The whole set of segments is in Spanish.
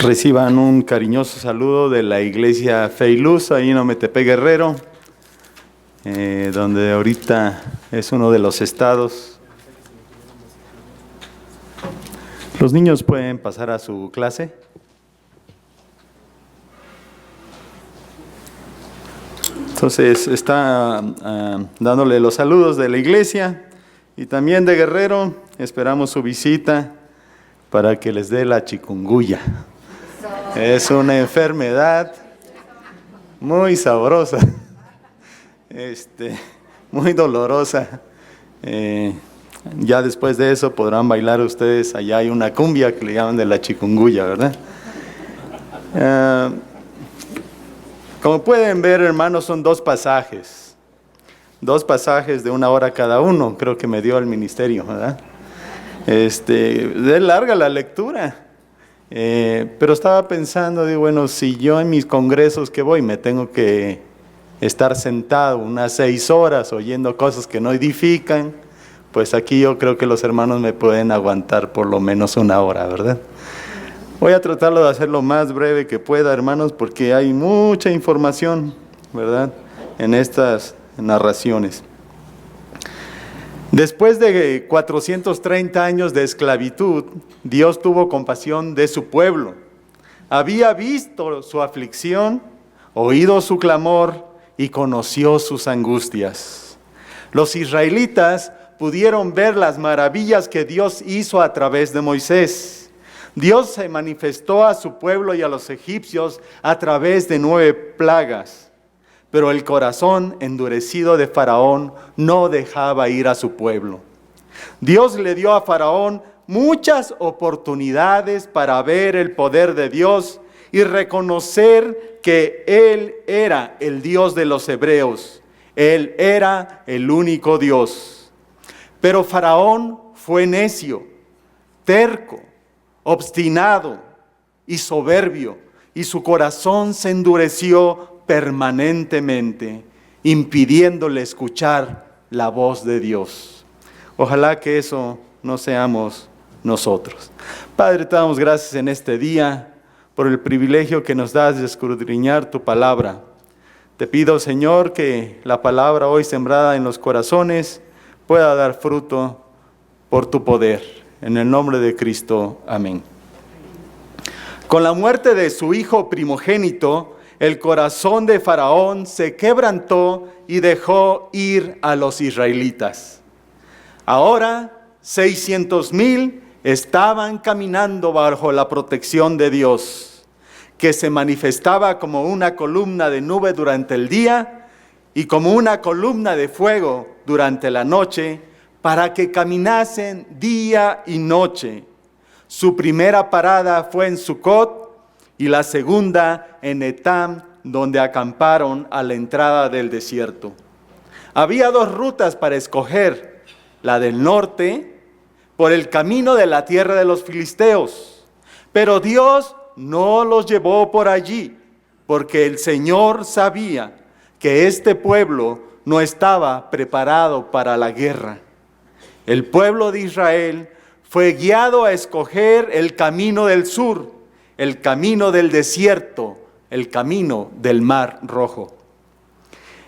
Reciban un cariñoso saludo de la iglesia Fe y Luz, ahí en Ometepe Guerrero, donde ahorita es uno de los estados. Los niños pueden pasar a su clase. Entonces está dándole los saludos de la iglesia y también de Guerrero. Esperamos su visita para que les dé la chikungunya. Es una enfermedad muy sabrosa, muy dolorosa. Ya después de eso podrán bailar ustedes. Allá hay una cumbia que le llaman de la chikungunya, ¿verdad? Como pueden ver, hermanos, son dos pasajes de 1 hora cada uno. Creo que me dio el ministerio, ¿verdad? Es larga la lectura. Pero estaba pensando, digo, bueno, si yo en mis congresos que voy me tengo que estar sentado unas 6 horas oyendo cosas que no edifican, pues aquí yo creo que los hermanos me pueden aguantar por lo menos 1 hora, ¿verdad? Voy a tratarlo de hacer lo más breve que pueda, hermanos, porque hay mucha información, ¿verdad?, en estas narraciones. Después de 430 años de esclavitud, Dios tuvo compasión de su pueblo. Había visto su aflicción, oído su clamor y conoció sus angustias. Los israelitas pudieron ver las maravillas que Dios hizo a través de Moisés. Dios se manifestó a su pueblo y a los egipcios a través de 9 plagas. Pero el corazón endurecido de Faraón no dejaba ir a su pueblo. Dios le dio a Faraón muchas oportunidades para ver el poder de Dios y reconocer que Él era el Dios de los hebreos. Él era el único Dios. Pero Faraón fue necio, terco, obstinado y soberbio, y su corazón se endureció permanentemente, impidiéndole escuchar la voz de Dios. Ojalá que eso no seamos nosotros. Padre, te damos gracias en este día por el privilegio que nos das de escudriñar tu palabra. Te pido, Señor, que la palabra hoy sembrada en los corazones pueda dar fruto por tu poder. En el nombre de Cristo, amén. Con la muerte de su hijo primogénito, el corazón de Faraón se quebrantó y dejó ir a los israelitas. Ahora 600,000 estaban caminando bajo la protección de Dios, que se manifestaba como una columna de nube durante el día y como una columna de fuego durante la noche, para que caminasen día y noche. Su primera parada fue en Sucot, y la segunda en Etam, donde acamparon a la entrada del desierto. Había 2 rutas para escoger: la del norte, por el camino de la tierra de los filisteos. Pero Dios no los llevó por allí, porque el Señor sabía que este pueblo no estaba preparado para la guerra. El pueblo de Israel fue guiado a escoger el camino del sur, el camino del desierto, el camino del Mar Rojo.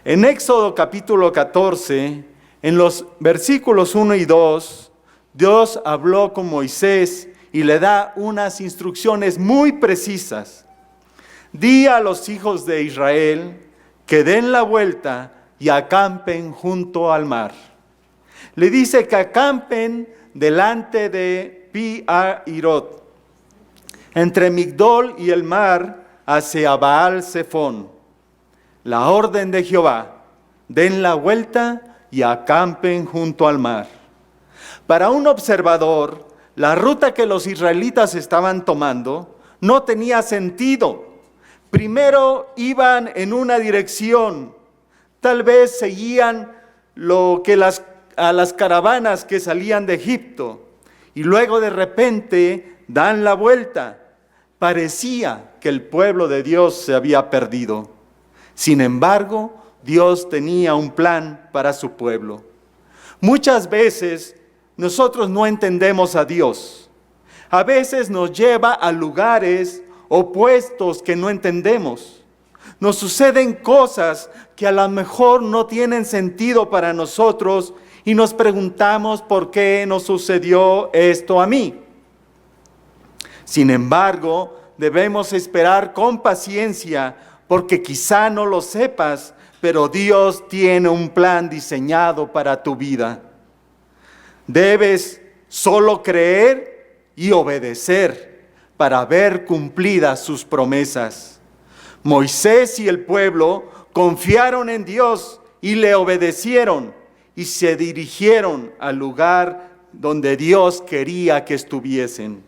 En Éxodo capítulo 14, en los versículos 1 y 2, Dios habló con Moisés y le da unas instrucciones muy precisas. Di a los hijos de Israel que den la vuelta y acampen junto al mar. Le dice que acampen delante de Pi-Hahirot, entre Migdol y el mar, hacia Baal-Zephón. La orden de Jehová: den la vuelta y acampen junto al mar. Para un observador, la ruta que los israelitas estaban tomando no tenía sentido. Primero iban en una dirección, tal vez seguían a las caravanas que salían de Egipto, y luego de repente dan la vuelta. Parecía que el pueblo de Dios se había perdido. Sin embargo, Dios tenía un plan para su pueblo. Muchas veces nosotros no entendemos a Dios. A veces nos lleva a lugares opuestos que no entendemos. Nos suceden cosas que a lo mejor no tienen sentido para nosotros y nos preguntamos por qué nos sucedió esto a mí. Sin embargo, debemos esperar con paciencia porque quizá no lo sepas, pero Dios tiene un plan diseñado para tu vida. Debes solo creer y obedecer para ver cumplidas sus promesas. Moisés y el pueblo confiaron en Dios y le obedecieron y se dirigieron al lugar donde Dios quería que estuviesen.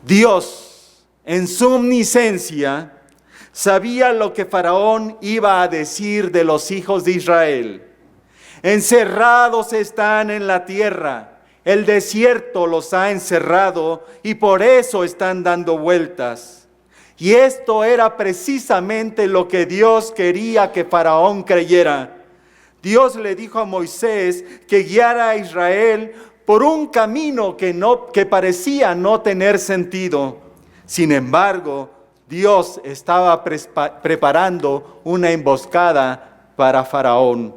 Dios, en su omnisciencia, sabía lo que Faraón iba a decir de los hijos de Israel. Encerrados están en la tierra, el desierto los ha encerrado y por eso están dando vueltas. Y esto era precisamente lo que Dios quería que Faraón creyera. Dios le dijo a Moisés que guiara a Israel por un camino que parecía no tener sentido. Sin embargo, Dios estaba preparando una emboscada para Faraón.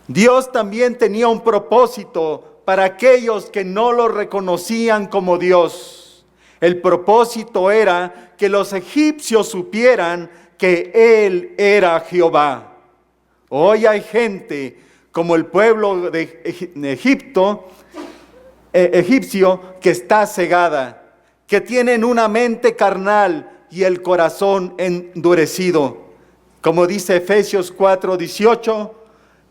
Dios también tenía un propósito para aquellos que no lo reconocían como Dios. El propósito era que los egipcios supieran que Él era Jehová. Hoy hay gente como el pueblo de egipcio que está cegada, que tienen una mente carnal y el corazón endurecido. Como dice Efesios 4:18,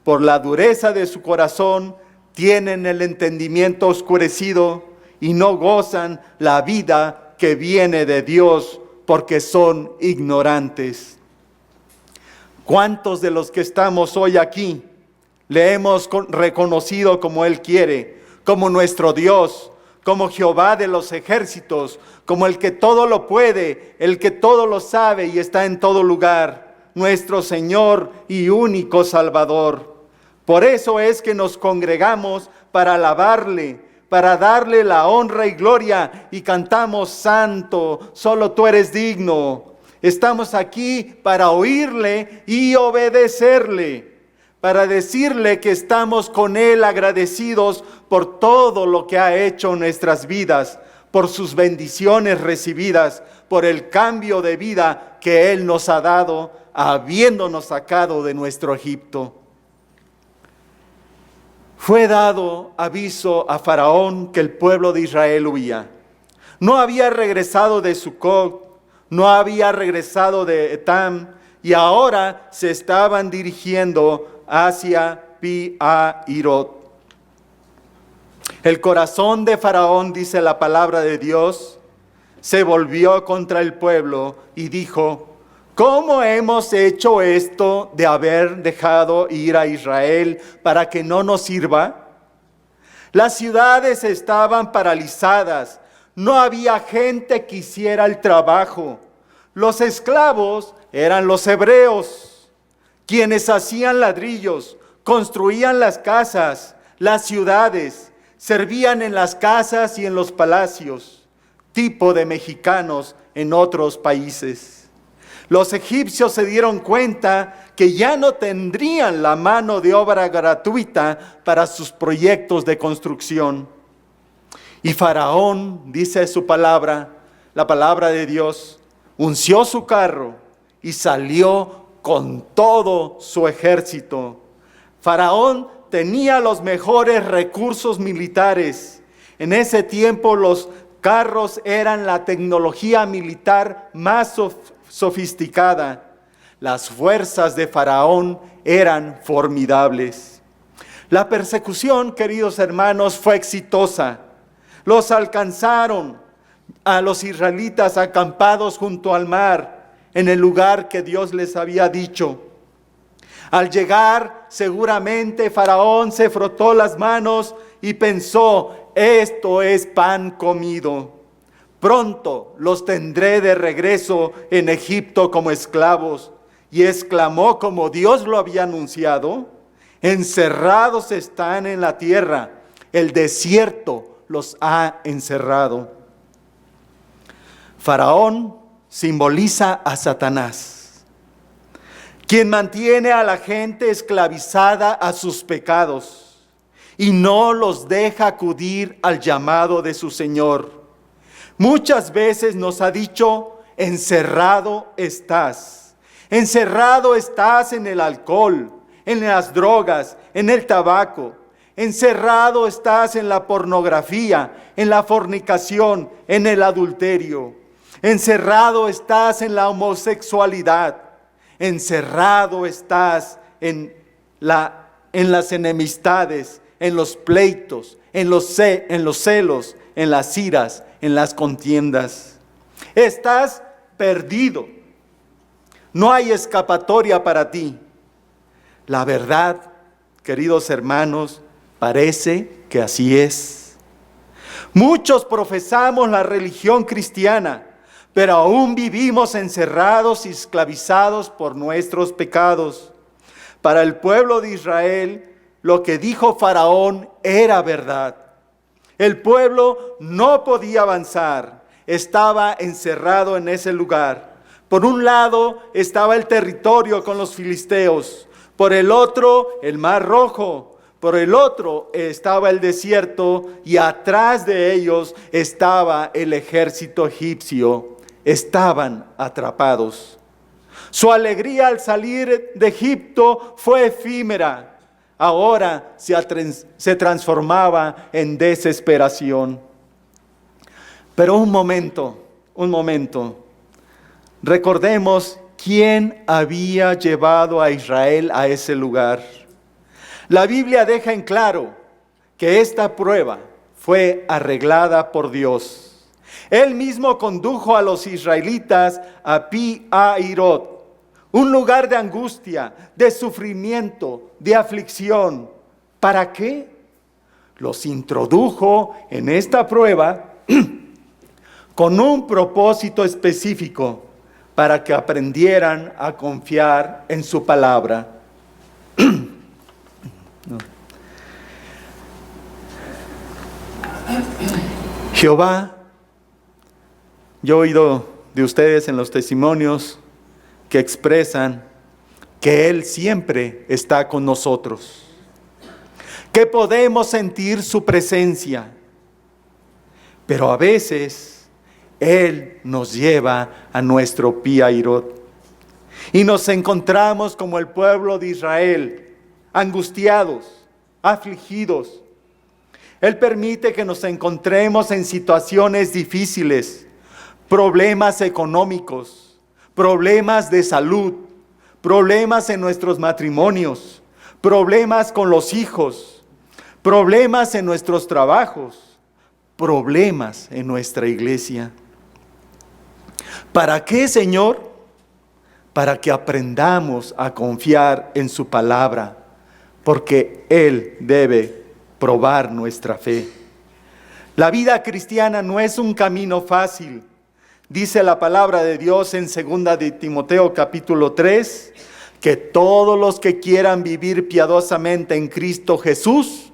por la dureza de su corazón tienen el entendimiento oscurecido y no gozan la vida que viene de Dios porque son ignorantes. ¿Cuántos de los que estamos hoy aquí le hemos reconocido como Él quiere, como nuestro Dios, como Jehová de los ejércitos, como el que todo lo puede, el que todo lo sabe y está en todo lugar, nuestro Señor y único Salvador? Por eso es que nos congregamos para alabarle, para darle la honra y gloria y cantamos: Santo, solo tú eres digno. Estamos aquí para oírle y obedecerle, para decirle que estamos con Él agradecidos por todo lo que ha hecho en nuestras vidas, por sus bendiciones recibidas, por el cambio de vida que Él nos ha dado, habiéndonos sacado de nuestro Egipto. Fue dado aviso a Faraón que el pueblo de Israel huía. No había regresado de Sucot, no había regresado de Etam, y ahora se estaban dirigiendo hacia Pi-hahirot. El corazón de Faraón, dice la palabra de Dios, se volvió contra el pueblo y dijo: ¿cómo hemos hecho esto de haber dejado ir a Israel para que no nos sirva? Las ciudades estaban paralizadas, no había gente que hiciera el trabajo. Los esclavos eran los hebreos, quienes hacían ladrillos, construían las casas, las ciudades, servían en las casas y en los palacios, tipo de mexicanos en otros países. Los egipcios se dieron cuenta que ya no tendrían la mano de obra gratuita para sus proyectos de construcción. Y Faraón, dice su palabra, la palabra de Dios, unció su carro y salió con todo su ejército. Faraón tenía los mejores recursos militares. En ese tiempo los carros eran la tecnología militar más sofisticada. Las fuerzas de Faraón eran formidables. La persecución, queridos hermanos, fue exitosa. Los alcanzaron a los israelitas acampados junto al mar, en el lugar que Dios les había dicho. Al llegar, seguramente Faraón se frotó las manos y pensó: esto es pan comido. Pronto los tendré de regreso en Egipto como esclavos. Y exclamó como Dios lo había anunciado: encerrados están en la tierra, el desierto los ha encerrado. Faraón simboliza a Satanás, quien mantiene a la gente esclavizada a sus pecados y no los deja acudir al llamado de su Señor. Muchas veces nos ha dicho: encerrado estás en el alcohol, en las drogas, en el tabaco. Encerrado estás en la pornografía, en la fornicación, en el adulterio. Encerrado estás en la homosexualidad. Encerrado estás en las enemistades, en los pleitos, en los celos, en las iras, en las contiendas. Estás perdido. No hay escapatoria para ti. La verdad, queridos hermanos, parece que así es. Muchos profesamos la religión cristiana, pero aún vivimos encerrados y esclavizados por nuestros pecados. Para el pueblo de Israel, lo que dijo Faraón era verdad. El pueblo no podía avanzar, estaba encerrado en ese lugar. Por un lado estaba el territorio con los filisteos, por el otro el Mar Rojo, por el otro estaba el desierto y atrás de ellos estaba el ejército egipcio. Estaban atrapados. Su alegría al salir de Egipto fue efímera. Ahora se transformaba en desesperación. Pero un momento. Recordemos quién había llevado a Israel a ese lugar. La Biblia deja en claro que esta prueba fue arreglada por Dios. Él mismo condujo a los israelitas a Pi-Hahirot, un lugar de angustia, de sufrimiento, de aflicción. ¿Para qué? Los introdujo en esta prueba con un propósito específico, para que aprendieran a confiar en su palabra. Jehová, yo he oído de ustedes en los testimonios que expresan que Él siempre está con nosotros, que podemos sentir su presencia, pero a veces Él nos lleva a nuestro Pi-Hahirot y nos encontramos como el pueblo de Israel, angustiados, afligidos. Él permite que nos encontremos en situaciones difíciles, problemas económicos, problemas de salud, problemas en nuestros matrimonios, problemas con los hijos, problemas en nuestros trabajos, problemas en nuestra iglesia. ¿Para qué, Señor? Para que aprendamos a confiar en su palabra, porque Él debe probar nuestra fe. La vida cristiana no es un camino fácil. Dice la palabra de Dios en 2 de Timoteo capítulo 3, que todos los que quieran vivir piadosamente en Cristo Jesús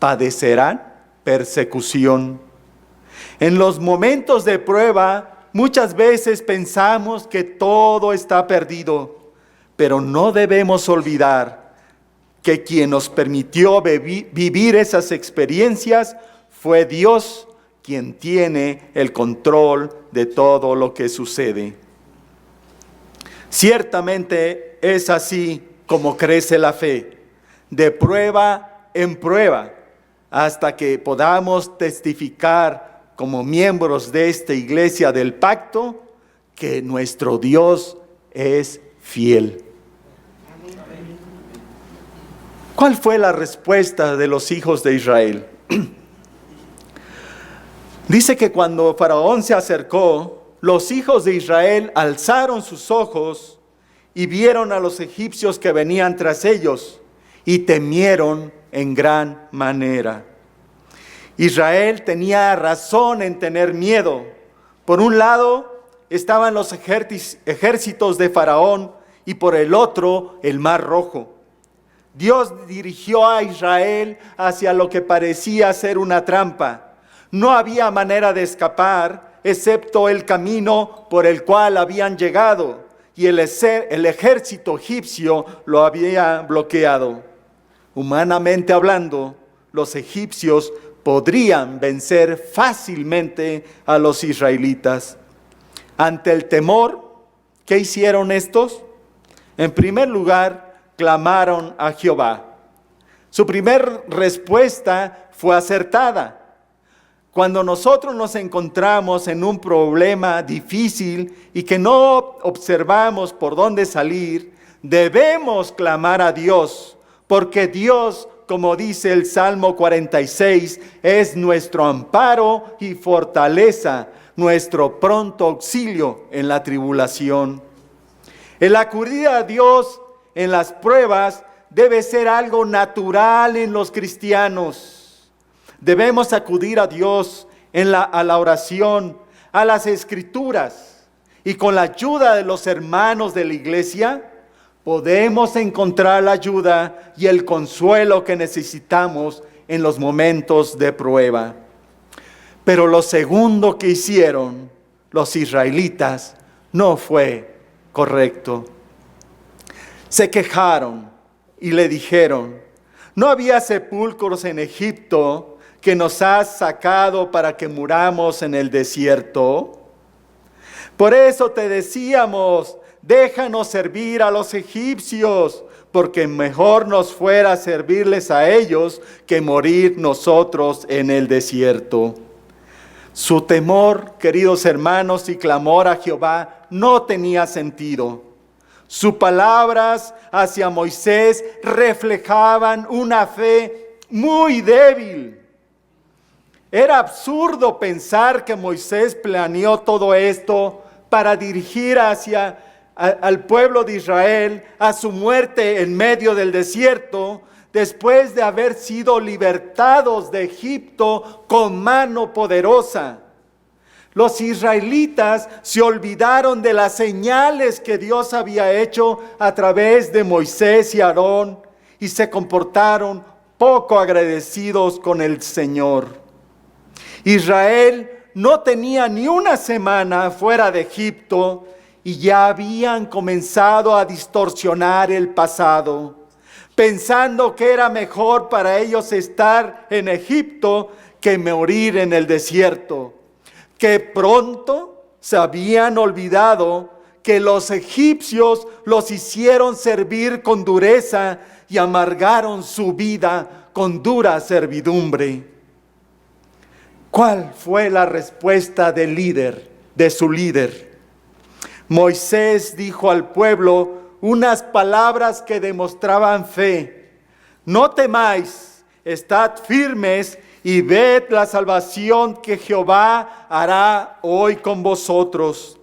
padecerán persecución. En los momentos de prueba, muchas veces pensamos que todo está perdido, pero no debemos olvidar que quien nos permitió vivir esas experiencias fue Dios, quien tiene el control de todo lo que sucede. Ciertamente es así como crece la fe, de prueba en prueba, hasta que podamos testificar como miembros de esta iglesia del pacto que nuestro Dios es fiel. ¿Cuál fue la respuesta de los hijos de Israel? Dice que cuando Faraón se acercó, los hijos de Israel alzaron sus ojos y vieron a los egipcios que venían tras ellos y temieron en gran manera. Israel tenía razón en tener miedo. Por un lado estaban los ejércitos de Faraón y por el otro el Mar Rojo. Dios dirigió a Israel hacia lo que parecía ser una trampa. No había manera de escapar excepto el camino por el cual habían llegado, y el ejército egipcio lo había bloqueado. Humanamente hablando, los egipcios podrían vencer fácilmente a los israelitas. Ante el temor, ¿qué hicieron estos? En primer lugar, clamaron a Jehová. Su primer respuesta fue acertada. Cuando nosotros nos encontramos en un problema difícil y que no observamos por dónde salir, debemos clamar a Dios, porque Dios, como dice el Salmo 46, es nuestro amparo y fortaleza, nuestro pronto auxilio en la tribulación. El acudir a Dios en las pruebas debe ser algo natural en los cristianos. Debemos acudir a Dios a la oración, a las escrituras, y con la ayuda de los hermanos de la iglesia podemos encontrar la ayuda y el consuelo que necesitamos en los momentos de prueba. Pero lo segundo que hicieron los israelitas no fue correcto. Se quejaron y le dijeron: ¿no había sepulcros en Egipto que nos has sacado para que muramos en el desierto? Por eso te decíamos: déjanos servir a los egipcios, porque mejor nos fuera servirles a ellos que morir nosotros en el desierto. Su temor, queridos hermanos, y clamor a Jehová no tenía sentido. Sus palabras hacia Moisés reflejaban una fe muy débil. Era absurdo pensar que Moisés planeó todo esto para dirigir al pueblo de Israel a su muerte en medio del desierto, después de haber sido libertados de Egipto con mano poderosa. Los israelitas se olvidaron de las señales que Dios había hecho a través de Moisés y Aarón y se comportaron poco agradecidos con el Señor. Israel no tenía ni una semana fuera de Egipto y ya habían comenzado a distorsionar el pasado, pensando que era mejor para ellos estar en Egipto que morir en el desierto. Que pronto se habían olvidado que los egipcios los hicieron servir con dureza y amargaron su vida con dura servidumbre. ¿Cuál fue la respuesta de su líder? Moisés dijo al pueblo unas palabras que demostraban fe. No temáis, estad firmes y ved la salvación que Jehová hará hoy con vosotros.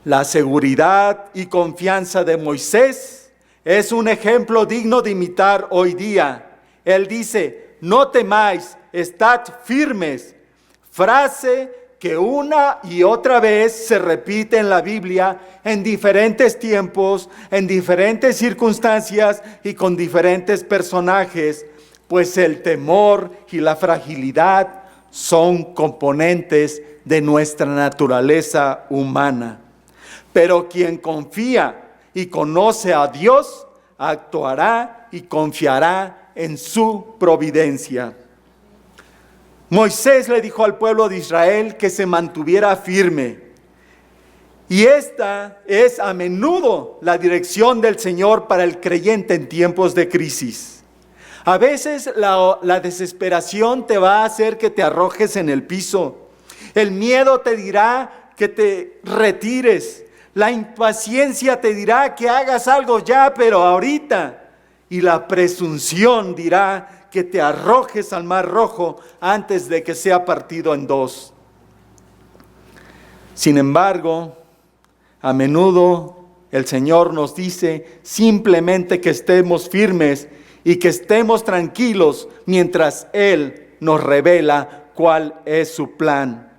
La seguridad y confianza de Moisés es un ejemplo digno de imitar hoy día. Él dice: no temáis, estad firmes. Frase que una y otra vez se repite en la Biblia en diferentes tiempos, en diferentes circunstancias y con diferentes personajes, pues el temor y la fragilidad son componentes de nuestra naturaleza humana. Pero quien confía y conoce a Dios, actuará y confiará en su providencia. Moisés le dijo al pueblo de Israel que se mantuviera firme. Y esta es a menudo la dirección del Señor para el creyente en tiempos de crisis. A veces la desesperación te va a hacer que te arrojes en el piso. El miedo te dirá que te retires. La impaciencia te dirá que hagas algo ya, pero ahorita. Y la presunción dirá que te arrojes al mar rojo antes de que sea partido en dos. Sin embargo, a menudo el Señor nos dice simplemente que estemos firmes y que estemos tranquilos mientras Él nos revela cuál es su plan.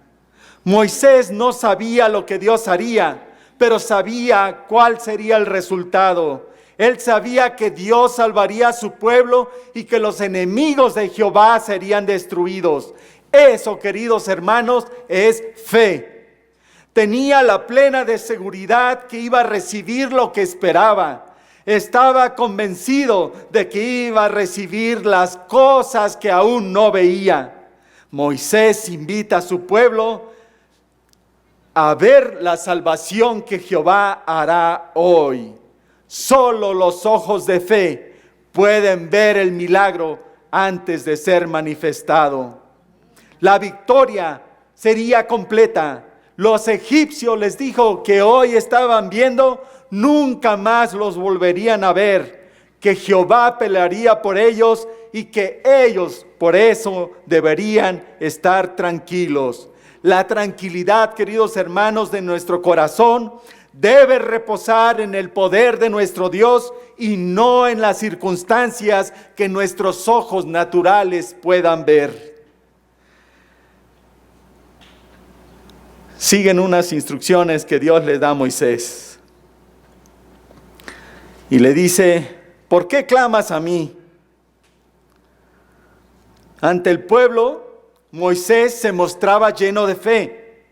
Moisés no sabía lo que Dios haría, pero sabía cuál sería el resultado. Él sabía que Dios salvaría a su pueblo y que los enemigos de Jehová serían destruidos. Eso, queridos hermanos, es fe. Tenía la plena de seguridad que iba a recibir lo que esperaba. Estaba convencido de que iba a recibir las cosas que aún no veía. Moisés invita a su pueblo a ver la salvación que Jehová hará hoy. Solo los ojos de fe pueden ver el milagro antes de ser manifestado. La victoria sería completa. Los egipcios, les dijo, que hoy estaban viendo, nunca más los volverían a ver, que Jehová pelearía por ellos y que ellos por eso deberían estar tranquilos. La tranquilidad, queridos hermanos, de nuestro corazón debe reposar en el poder de nuestro Dios y no en las circunstancias que nuestros ojos naturales puedan ver. Siguen unas instrucciones que Dios le da a Moisés. Y le dice: ¿por qué clamas a mí? Ante el pueblo, Moisés se mostraba lleno de fe.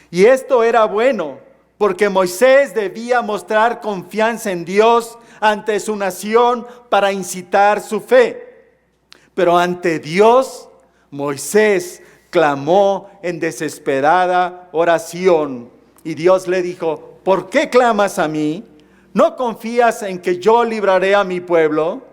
Y esto era bueno, porque Moisés debía mostrar confianza en Dios ante su nación para incitar su fe. Pero ante Dios, Moisés clamó en desesperada oración. Y Dios le dijo: ¿por qué clamas a mí? ¿No confías en que yo libraré a mi pueblo?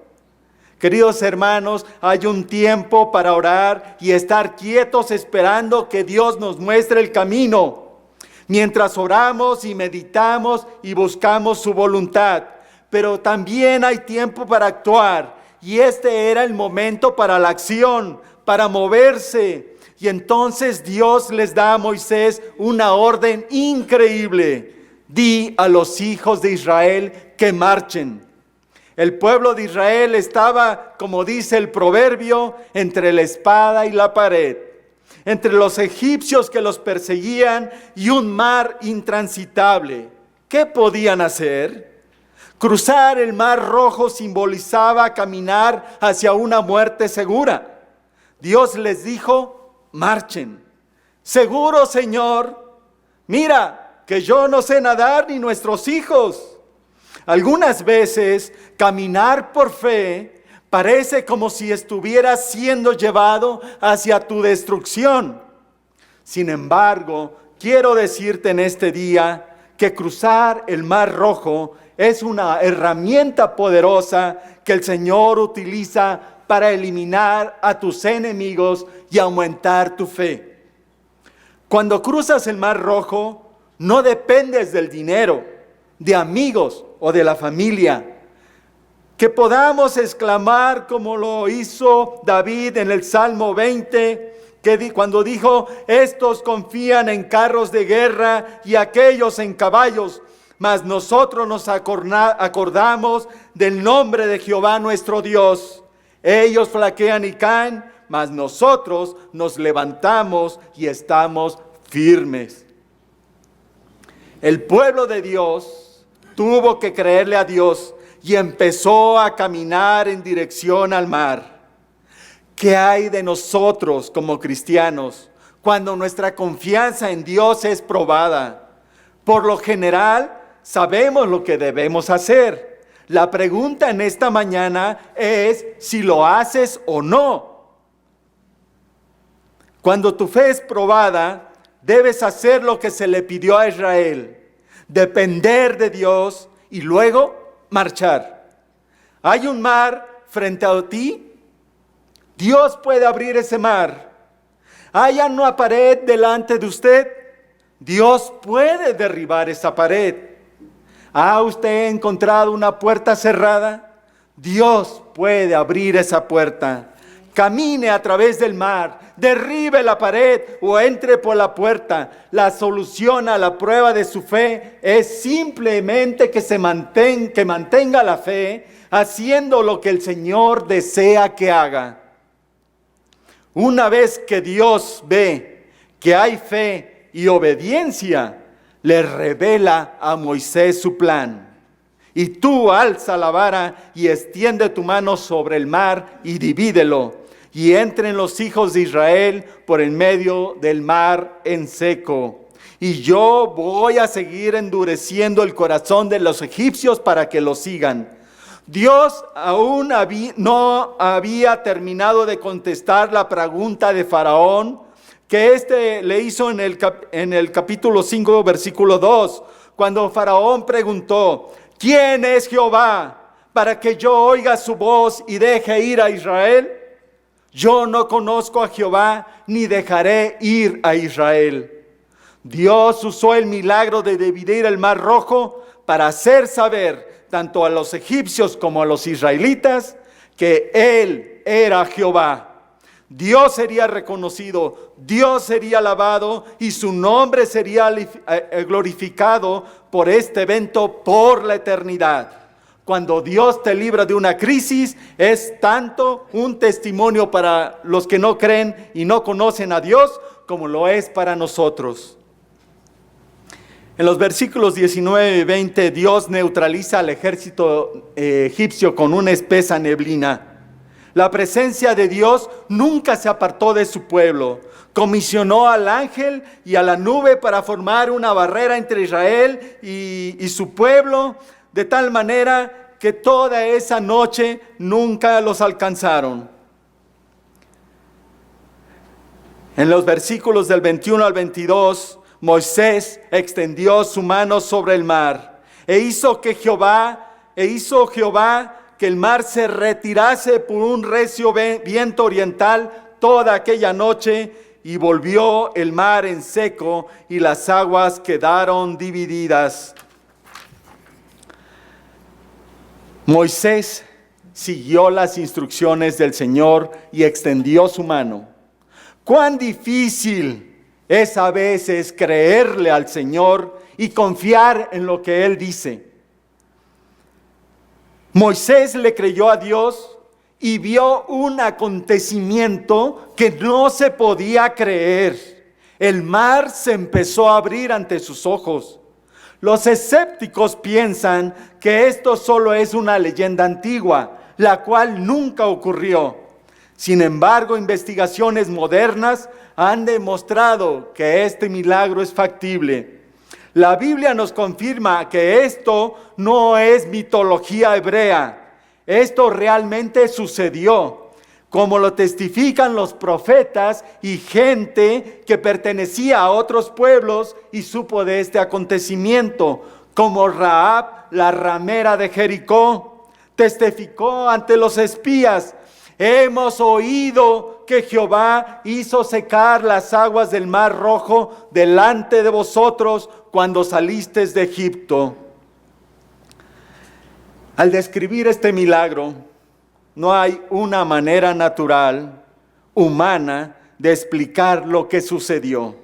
Queridos hermanos, hay un tiempo para orar y estar quietos esperando que Dios nos muestre el camino, mientras oramos y meditamos y buscamos su voluntad. Pero también hay tiempo para actuar, y este era el momento para la acción, para moverse. Y entonces Dios les da a Moisés una orden increíble: di a los hijos de Israel que marchen. El pueblo de Israel estaba, como dice el proverbio, entre la espada y la pared, entre los egipcios que los perseguían y un mar intransitable. ¿Qué podían hacer? Cruzar el mar Rojo simbolizaba caminar hacia una muerte segura. Dios les dijo: marchen. ¿Seguro, Señor? Mira, que yo no sé nadar ni nuestros hijos. Algunas veces caminar por fe parece como si estuvieras siendo llevado hacia tu destrucción. Sin embargo, quiero decirte en este día que cruzar el Mar Rojo es una herramienta poderosa que el Señor utiliza para eliminar a tus enemigos y aumentar tu fe. Cuando cruzas el Mar Rojo, no dependes del dinero, de amigos o de la familia. Que podamos exclamar como lo hizo David en el Salmo 20, cuando dijo: estos confían en carros de guerra y aquellos en caballos, mas nosotros nos acordamos del nombre de Jehová nuestro Dios. Ellos flaquean y caen, mas nosotros nos levantamos y estamos firmes. El pueblo de Dios tuvo que creerle a Dios y empezó a caminar en dirección al mar. ¿Qué hay de nosotros como cristianos cuando nuestra confianza en Dios es probada? Por lo general, sabemos lo que debemos hacer. La pregunta en esta mañana es si lo haces o no. Cuando tu fe es probada, debes hacer lo que se le pidió a Israel: depender de Dios y luego marchar. Hay un mar frente a ti. Dios puede abrir ese mar. Hay una pared delante de usted. Dios puede derribar esa pared. ¿Ha usted encontrado una puerta cerrada? Dios puede abrir esa puerta. Camine a través del mar, derribe la pared o entre por la puerta. La solución a la prueba de su fe es simplemente que mantenga la fe, haciendo lo que el Señor desea que haga. Una vez que Dios ve que hay fe y obediencia, le revela a Moisés su plan. Y tú alza la vara y extiende tu mano sobre el mar y divídelo. y entren los hijos de Israel por en medio del mar en seco. Y yo voy a seguir endureciendo el corazón de los egipcios para que lo sigan. Dios aún no había terminado de contestar la pregunta de Faraón que le hizo en el capítulo 5, versículo 2, cuando Faraón preguntó: ¿quién es Jehová para que yo oiga su voz y deje ir a Israel? Yo no conozco a Jehová, ni dejaré ir a Israel. Dios usó el milagro de dividir el mar Rojo para hacer saber tanto a los egipcios como a los israelitas que Él era Jehová. Dios sería reconocido, Dios sería alabado y su nombre sería glorificado por este evento por la eternidad. Cuando Dios te libra de una crisis, es tanto un testimonio para los que no creen y no conocen a Dios, como lo es para nosotros. En los versículos 19 y 20, Dios neutraliza al ejército egipcio con una espesa neblina. La presencia de Dios nunca se apartó de su pueblo. Comisionó al ángel y a la nube para formar una barrera entre Israel y su pueblo, de tal manera que toda esa noche nunca los alcanzaron. En los versículos del 21 al 22, Moisés extendió su mano sobre el mar e hizo Jehová que el mar se retirase por un recio viento oriental toda aquella noche, y volvió el mar en seco y las aguas quedaron divididas. Moisés siguió las instrucciones del Señor y extendió su mano. Cuán difícil es a veces creerle al Señor y confiar en lo que Él dice. Moisés le creyó a Dios y vio un acontecimiento que no se podía creer. El mar se empezó a abrir ante sus ojos. Los escépticos piensan que esto solo es una leyenda antigua, la cual nunca ocurrió. Sin embargo, investigaciones modernas han demostrado que este milagro es factible. La Biblia nos confirma que esto no es mitología hebrea. Esto realmente sucedió, como lo testifican los profetas y gente que pertenecía a otros pueblos y supo de este acontecimiento, como Rahab, la ramera de Jericó, testificó ante los espías: hemos oído que Jehová hizo secar las aguas del mar Rojo delante de vosotros cuando salisteis de Egipto. Al describir este milagro, no hay una manera natural, humana, de explicar lo que sucedió.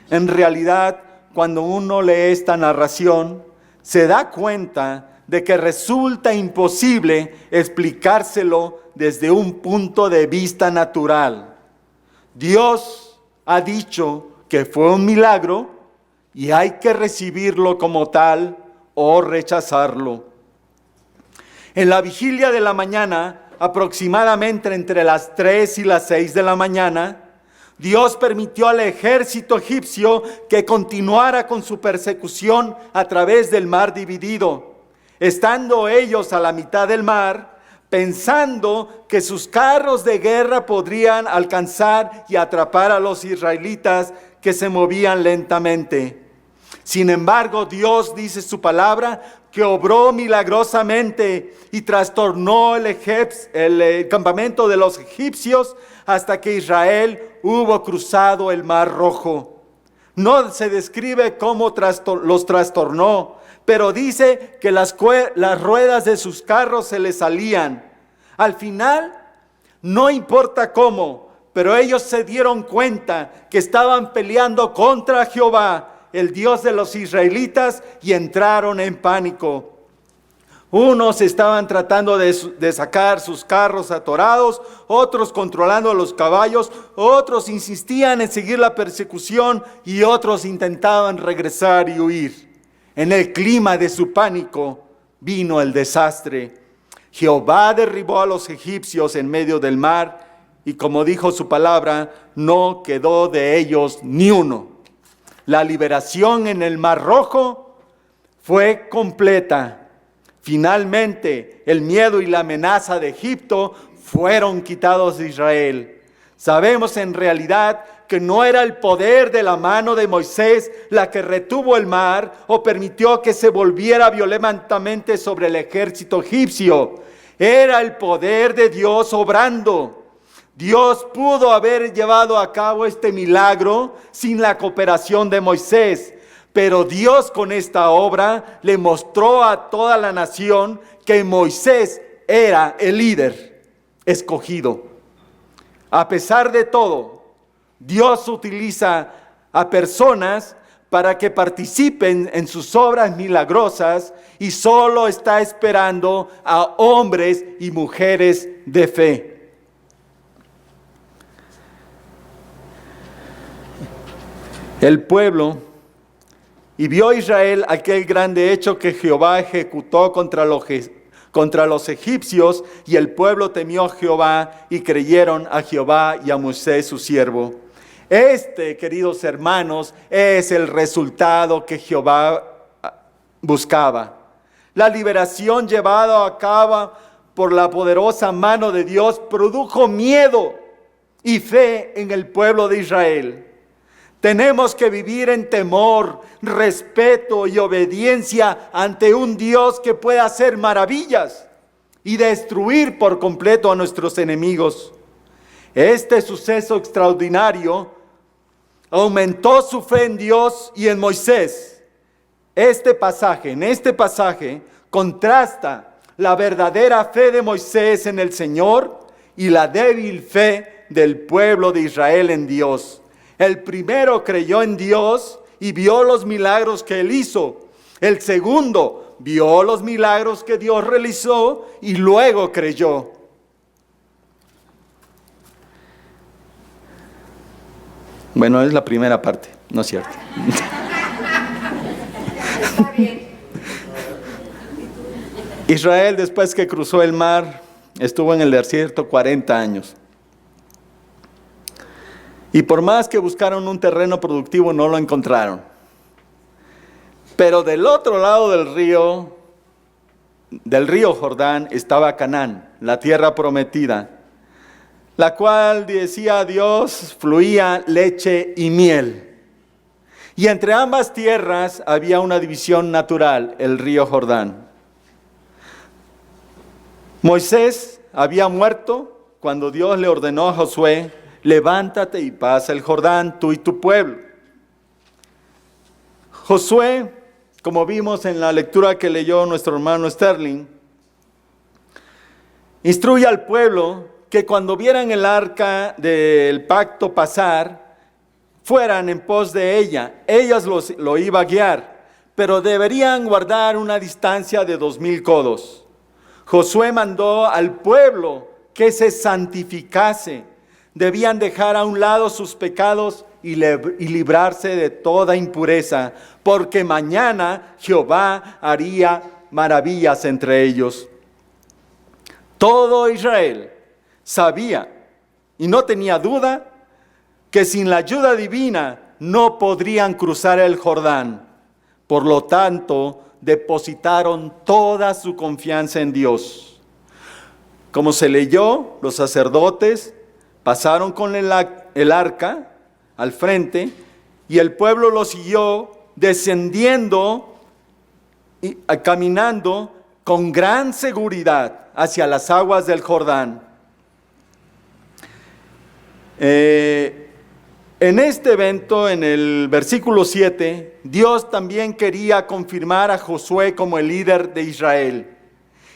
En realidad, cuando uno lee esta narración, se da cuenta de que resulta imposible explicárselo desde un punto de vista natural. Dios ha dicho que fue un milagro y hay que recibirlo como tal o rechazarlo. En la vigilia de la mañana, aproximadamente entre las 3 y las 6 de la mañana, Dios permitió al ejército egipcio que continuara con su persecución a través del mar dividido. Estando ellos a la mitad del mar, pensando que sus carros de guerra podrían alcanzar y atrapar a los israelitas que se movían lentamente. Sin embargo, Dios, dice su palabra, que obró milagrosamente y trastornó el campamento de los egipcios hasta que Israel hubo cruzado el mar Rojo. No se describe cómo los trastornó, pero dice que las ruedas de sus carros se les salían. Al final, no importa cómo, pero ellos se dieron cuenta que estaban peleando contra Jehová, el Dios de los israelitas, y entraron en pánico. Unos estaban tratando de sacar sus carros atorados, otros controlando a los caballos, otros insistían en seguir la persecución y otros intentaban regresar y huir. En el clima de su pánico vino el desastre. Jehová derribó a los egipcios en medio del mar y como dijo su palabra, no quedó de ellos ni uno. La liberación en el Mar Rojo fue completa. Finalmente, el miedo y la amenaza de Egipto fueron quitados de Israel. Sabemos en realidad que no era el poder de la mano de Moisés la que retuvo el mar o permitió que se volviera violentamente sobre el ejército egipcio. Era el poder de Dios obrando. Dios pudo haber llevado a cabo este milagro sin la cooperación de Moisés, pero Dios con esta obra le mostró a toda la nación que Moisés era el líder escogido. A pesar de todo, Dios utiliza a personas para que participen en sus obras milagrosas y solo está esperando a hombres y mujeres de fe. El pueblo, y vio Israel aquel grande hecho que Jehová ejecutó contra los egipcios, y el pueblo temió a Jehová y creyeron a Jehová y a Moisés su siervo. Este, queridos hermanos, es el resultado que Jehová buscaba. La liberación llevada a cabo por la poderosa mano de Dios produjo miedo y fe en el pueblo de Israel. Tenemos que vivir en temor, respeto y obediencia ante un Dios que puede hacer maravillas y destruir por completo a nuestros enemigos. Este suceso extraordinario aumentó su fe en Dios y en Moisés. En este pasaje contrasta la verdadera fe de Moisés en el Señor y la débil fe del pueblo de Israel en Dios. El primero creyó en Dios y vio los milagros que Él hizo. El segundo vio los milagros que Dios realizó y luego creyó. Bueno, es la primera parte, ¿no es cierto? Está bien. Israel, después que cruzó el mar, estuvo en el desierto 40 años. Y por más que buscaron un terreno productivo, no lo encontraron. Pero del otro lado del río Jordán, estaba Canaán, la tierra prometida, la cual, decía Dios, fluía leche y miel. Y entre ambas tierras había una división natural, el río Jordán. Moisés había muerto cuando Dios le ordenó a Josué: levántate y pasa el Jordán, tú y tu pueblo. Josué, como vimos en la lectura que leyó nuestro hermano Sterling, instruye al pueblo que cuando vieran el arca del pacto pasar, fueran en pos de ella. Ellas lo iba a guiar, pero deberían guardar una distancia de 2000 codos. Josué mandó al pueblo que se santificase. Debían dejar a un lado sus pecados y librarse de toda impureza, porque mañana Jehová haría maravillas entre ellos. Todo Israel sabía y no tenía duda que sin la ayuda divina no podrían cruzar el Jordán. Por lo tanto, depositaron toda su confianza en Dios. Como se leyó, los sacerdotes pasaron con el arca al frente y el pueblo lo siguió descendiendo y caminando con gran seguridad hacia las aguas del Jordán. En este evento, en el versículo 7, Dios también quería confirmar a Josué como el líder de Israel.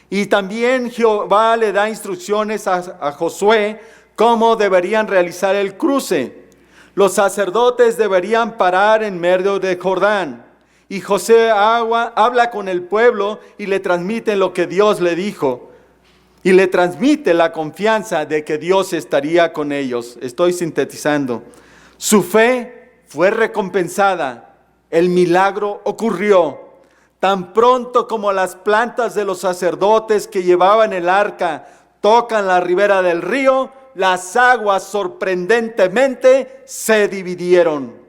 Y también Jehová le da instrucciones a Josué cómo deberían realizar el cruce. Los sacerdotes deberían parar en medio de Jordán. Y Josué habla con el pueblo y le transmite lo que Dios le dijo. Y le transmite la confianza de que Dios estaría con ellos. Estoy sintetizando. Su fe fue recompensada. El milagro ocurrió. Tan pronto como las plantas de los sacerdotes que llevaban el arca tocan la ribera del río, las aguas sorprendentemente se dividieron.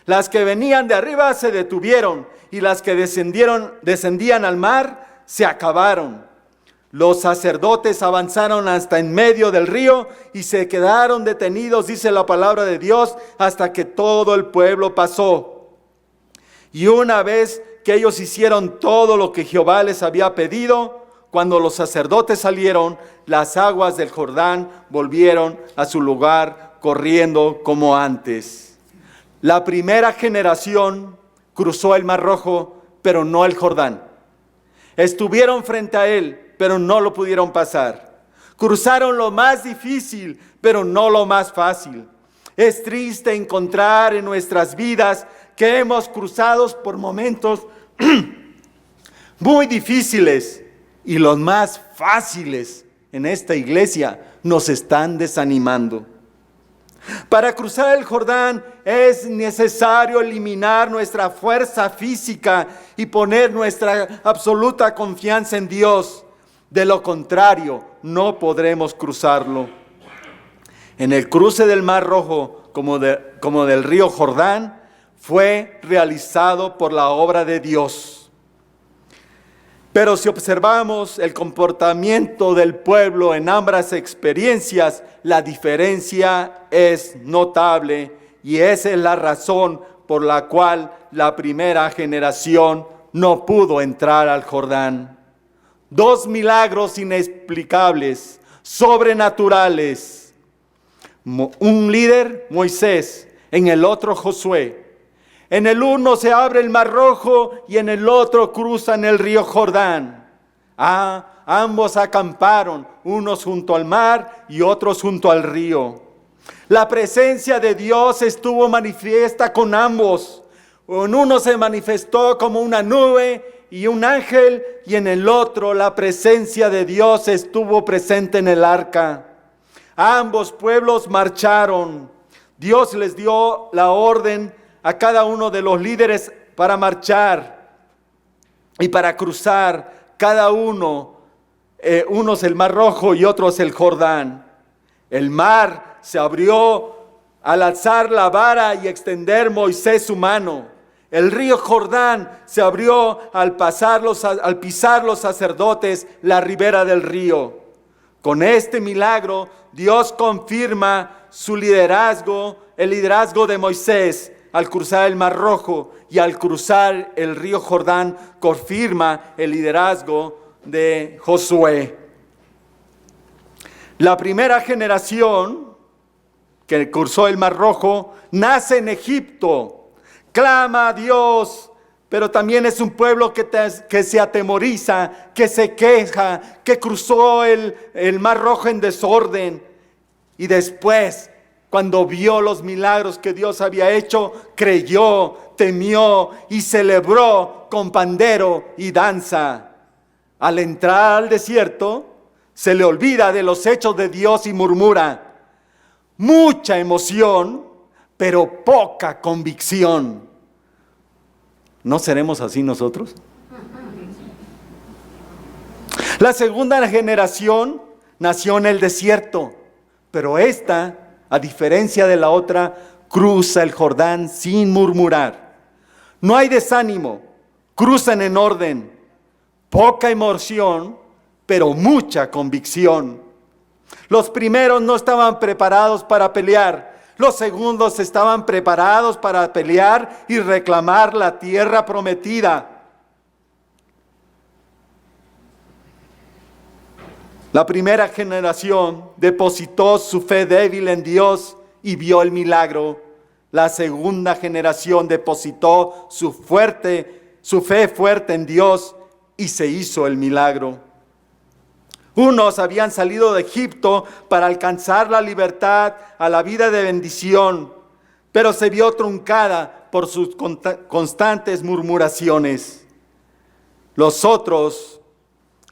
Las que venían de arriba se detuvieron y las que descendían al mar se acabaron. Los sacerdotes avanzaron hasta en medio del río y se quedaron detenidos, dice la palabra de Dios, hasta que todo el pueblo pasó. Y una vez que ellos hicieron todo lo que Jehová les había pedido, cuando los sacerdotes salieron, las aguas del Jordán volvieron a su lugar corriendo como antes. La primera generación cruzó el Mar Rojo, pero no el Jordán. Estuvieron frente a él, pero no lo pudieron pasar. Cruzaron lo más difícil, pero no lo más fácil. Es triste encontrar en nuestras vidas que hemos cruzado por momentos muy difíciles y los más fáciles en esta iglesia nos están desanimando. Para cruzar el Jordán es necesario eliminar nuestra fuerza física y poner nuestra absoluta confianza en Dios. De lo contrario, no podremos cruzarlo. En el cruce del Mar Rojo, como del río Jordán, fue realizado por la obra de Dios. Pero si observamos el comportamiento del pueblo en ambas experiencias, la diferencia es notable y esa es la razón por la cual la primera generación no pudo entrar al Jordán. Dos milagros inexplicables, sobrenaturales. Un líder, Moisés, en el otro Josué. En el uno se abre el Mar Rojo y en el otro cruzan el río Jordán. Ambos acamparon, unos junto al mar y otros junto al río. La presencia de Dios estuvo manifiesta con ambos. En uno se manifestó como una nube y un ángel, y en el otro la presencia de Dios estuvo presente en el arca. Ambos pueblos marcharon. Dios les dio la orden a cada uno de los líderes para marchar y para cruzar, cada uno, unos el Mar Rojo y otros el Jordán. El mar se abrió al alzar la vara y extender Moisés su mano. El río Jordán se abrió al pisar los sacerdotes la ribera del río. Con este milagro, Dios confirma su liderazgo, el liderazgo de Moisés al cruzar el Mar Rojo, y al cruzar el río Jordán confirma el liderazgo de Josué. La primera generación que cruzó el Mar Rojo nace en Egipto, clama a Dios, pero también es un pueblo que se atemoriza, que se queja, que cruzó el Mar Rojo en desorden. Y después, cuando vio los milagros que Dios había hecho, creyó, temió y celebró con pandero y danza. Al entrar al desierto, se le olvida de los hechos de Dios y murmura. Mucha emoción, pero poca convicción. ¿No seremos así nosotros? La segunda generación nació en el desierto, pero esta, a diferencia de la otra, cruza el Jordán sin murmurar. No hay desánimo, cruzan en orden, poca emoción, pero mucha convicción. Los primeros no estaban preparados para pelear, los segundos estaban preparados para pelear y reclamar la tierra prometida. La primera generación depositó su fe débil en Dios y vio el milagro. La segunda generación depositó su fe fuerte en Dios y se hizo el milagro. Unos habían salido de Egipto para alcanzar la libertad a la vida de bendición, pero se vio truncada por sus constantes murmuraciones. Los otros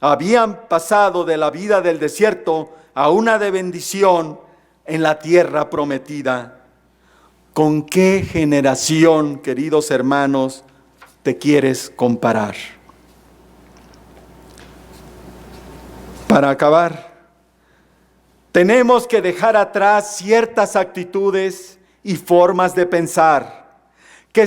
habían pasado de la vida del desierto a una de bendición en la tierra prometida. ¿Con qué generación, queridos hermanos, te quieres comparar? Para acabar, Tenemos que dejar atrás ciertas actitudes y formas de pensar que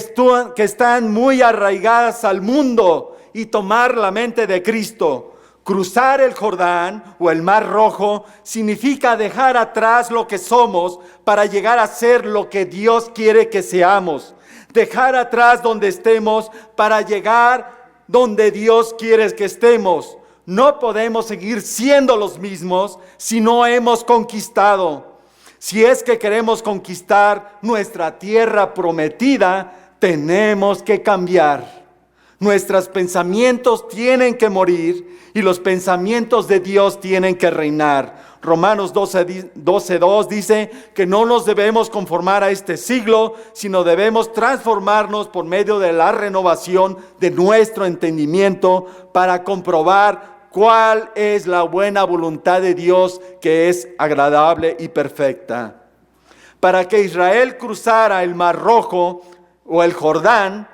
están muy arraigadas al mundo y tomar la mente de Cristo. Cruzar el Jordán o el Mar Rojo significa dejar atrás lo que somos para llegar a ser lo que Dios quiere que seamos. Dejar atrás donde estemos para llegar donde Dios quiere que estemos. No podemos seguir siendo los mismos si no hemos conquistado. Si es que queremos conquistar nuestra tierra prometida, tenemos que cambiar. Nuestros pensamientos tienen que morir y los pensamientos de Dios tienen que reinar. Romanos 12:2 dice que no nos debemos conformar a este siglo, sino debemos transformarnos por medio de la renovación de nuestro entendimiento para comprobar cuál es la buena voluntad de Dios, que es agradable y perfecta. Para que Israel cruzara el Mar Rojo o el Jordán,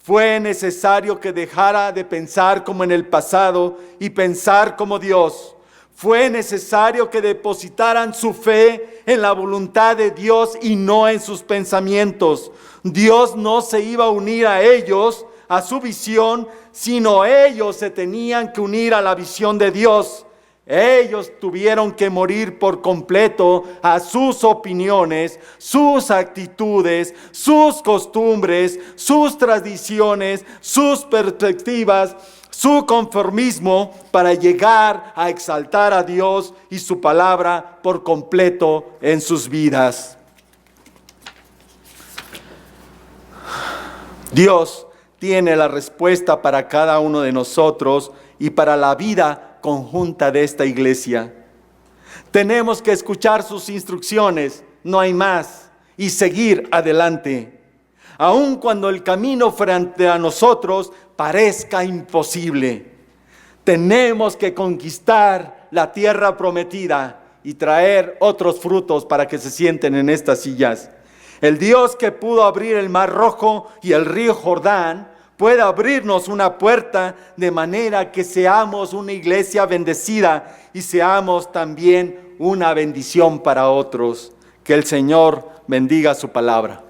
fue necesario que dejara de pensar como en el pasado y pensar como Dios. Fue necesario que depositaran su fe en la voluntad de Dios y no en sus pensamientos. Dios no se iba a unir a ellos, a su visión, sino ellos se tenían que unir a la visión de Dios. Ellos tuvieron que morir por completo a sus opiniones, sus actitudes, sus costumbres, sus tradiciones, sus perspectivas, su conformismo, para llegar a exaltar a Dios y su palabra por completo en sus vidas. Dios tiene la respuesta para cada uno de nosotros y para la vida conjunta de esta iglesia. Tenemos que escuchar sus instrucciones, no hay más, y seguir adelante. Aun cuando el camino frente a nosotros parezca imposible, tenemos que conquistar la tierra prometida y traer otros frutos para que se sienten en estas sillas. El Dios que pudo abrir el Mar Rojo y el río Jordán puede abrirnos una puerta de manera que seamos una iglesia bendecida y seamos también una bendición para otros. Que el Señor bendiga su palabra.